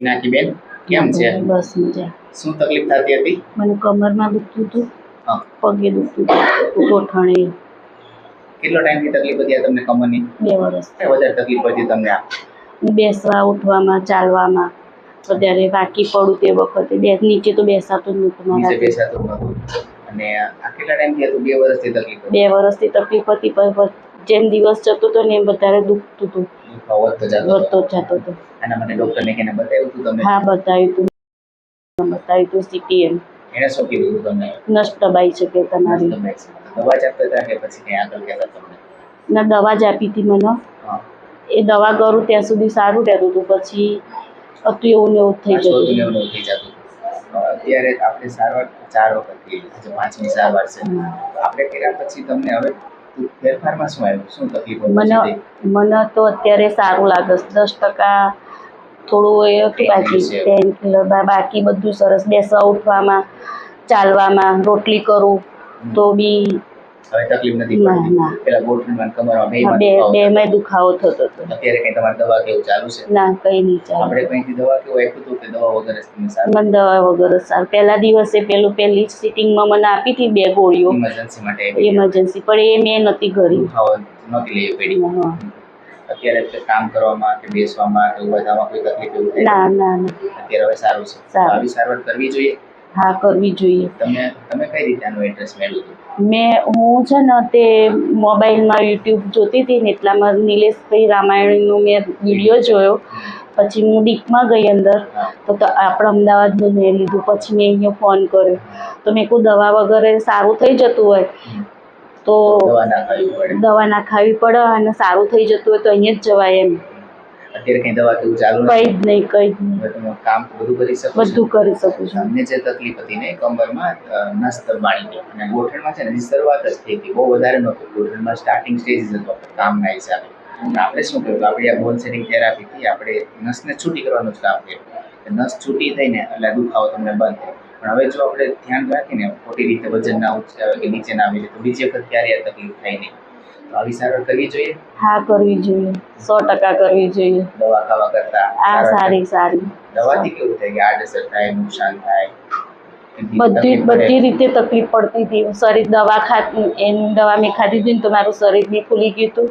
નાકી બેન કેમ છે? બસ મજા. શું તકલીફ થતી હતી? મને કમરમાં દુખતું હતું, હા. પગે દુખતું હતું, ગોઠણે. કેટલો ટાઈમથી તકલીફ હતી આ તમને કમરની? 2 વર્ષ. વધારે તકલીફ પડતી તમને આ? બેસવા ઉઠવામાં ચાલવામાં અત્યારે વાકી પડું તે વખતે નીચે તો બેસાતું જ નહોતું નીચે મારાથી. બેસાતું નહોતું. અને આ કેટલા ટાઈમથી હતું? 2 વર્ષથી તકલીફ હતી? 2 વર્ષથી તકલીફ હતી, પણ જેમ દિવસ જતો હતો ને એમ વધારે દુખતું હતું. દુખાવો વધતો જતો હતો. આના માટે ડોક્ટરને કેને બતાવ્યું હતું તમે? હા, બતાવ્યું હતું સીટીએમ. એને શું કીધું હતું તમને? નસ દબાઈ છે કે તમારી. દવા જ આપતા હતા કે પછી કઈ આગળ કહેતા તમને? ના, દવા જ આપી હતી મને. એ દવા કરું ત્યાં સુધી સારું રહેતું હતું, પછી હતું એવું ને એવું થઈ જતું. અત્યારે આપણે સારવાર 4 વખત કરી, આજે 5મી સારવાર છે. આપણે કર્યા પછી તમને હવે ફેરફારમાં શું આવ્યું? શું તકલીફો મને તો અત્યારે સારું લાગે છે. 10% થોડું એ હતું બાકી પેઇનકિલર, બાકી બધું સરસ. બેસવા ઉઠવામાં, ચાલવામાં, રોટલી કરું તો બી હવે તકલીફ નથી પડતી. પેલા ગોઠણમાં કમરમાં બેમાં દુખાવો થતો હતો. અત્યારે કઈ તમારી દવા કેવું ચાલુ છે? ના, કઈ નહીં ચાલુ. આપણે કઈથી દવા કેવું આપ્યું હતું કે દવા વગર જ તમને સારું? મને દવા વગર જ સારું. પહેલા દિવસે પહેલી સિટિંગમાં મને આપી હતી 2 ગોળીઓ ઇમરજન્સી માટે. ઇમરજન્સી, પણ એ મેં નથી કરી. નહોતી લેવી પડી. અત્યારે કામ કરવામાં કે બેસવામાં કે ઊભામાં કોઈ તકલીફ એવું થાય? ના. અત્યારે હવે સારું છે. આવી સારવાર કરવી જોઈએ. હા, કરવી જોઈએ. તમે કઈ રીતે આનું એડ્રેસ મેળવ્યું? હું છે ને તે મોબાઈલમાં યુટ્યુબ જોતી હતી ને એટલામાં નિલેશભાઈ રામાયણનો મેં વિડીયો જોયો. પછી હું ડીપમાં ગઈ અંદર તો આપણે અમદાવાદનું મેં લીધું. પછી મેં અહીંયા ફોન કર્યો તો મેં કોઈ દવા વગર સારું થઈ જતું હોય તો દવા ના ખાવી પડે, અને સારું થઈ જતું હોય તો અહીંયા જ જવાય એમ. અત્યારે કઈ દવા કેવું ચાલુ કઈ જ નહીં. તમે કામ બધું કરી શકો? બધું કરી શકું છું. અમને જે તકલીફ હતી ને કમરમાં નસ દબાણી અને ગોઠણમાં છે ને હજી શરૂઆત જ થઈ હતી, બહુ વધારે નહોતું. ગોઠણમાં સ્ટાર્ટિંગ સ્ટેજ જ હતો કામના હિસાબે. આપણે શું કર્યું? આપણે આ બોલ સેટિંગ થેરાપીથી આપણે નસને છૂટી કરવાનું જ કામ કર્યું. નસ છૂટી થઈને એટલે દુખાવો તમને બંધ થાય. પણ હવે જો આપણે ધ્યાન રાખીને ખોટી રીતે વજન ના ઊંચાવે કે નીચે ના આવી જાય તો બીજી વખત ક્યારે આ તકલીફ થાય નહીં. તો આવી સારવાર કરવી જોઈએ. હા, કરવી જોઈએ. 100% કરવી જોઈએ. દવા ખાવા કરતા આ સારી. દવાથી કેવું થાય કે આડઅસર થાય, નુકસાન થાય? બધી રીતે તકલીફ પડતી હતી. શરીર દવા મેં ખાધી હતી ને તો મારું શરીર બી ફૂલી ગયું હતું,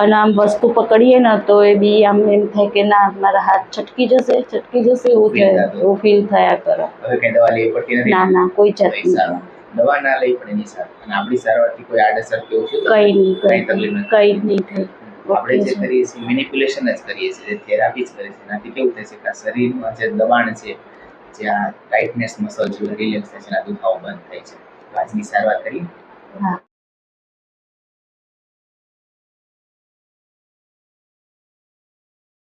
અને આમ વસ્તુ પકડીએ ને તો એ બી આમ એમ થાય કે ના, મારા હાથ છટકી જશે એવું થાય, એવું ફીલ થયા કરે. હવે કઈ દવા લેવી પડતી નથી? ના, કોઈ જાતની દવા ના લઈ પડે એની સારવાર. અને આપણી સારવારથી કોઈ આડઅસર કેવું છે? કઈ નહીં થઈ. આપણે જે કરીએ છીએ મેનિપ્યુલેશન જ કરીએ છીએ, થેરાપી જ કરીએ છીએ. એનાથી કેવું થાય છે કે શરીરમાં જે દબાણ છે, જે આ ટાઇટનેસ મસલ છે, રિલેક્સેશન, આ દુખાવો બંધ થાય છે. આજની સારવાર કરી. હા.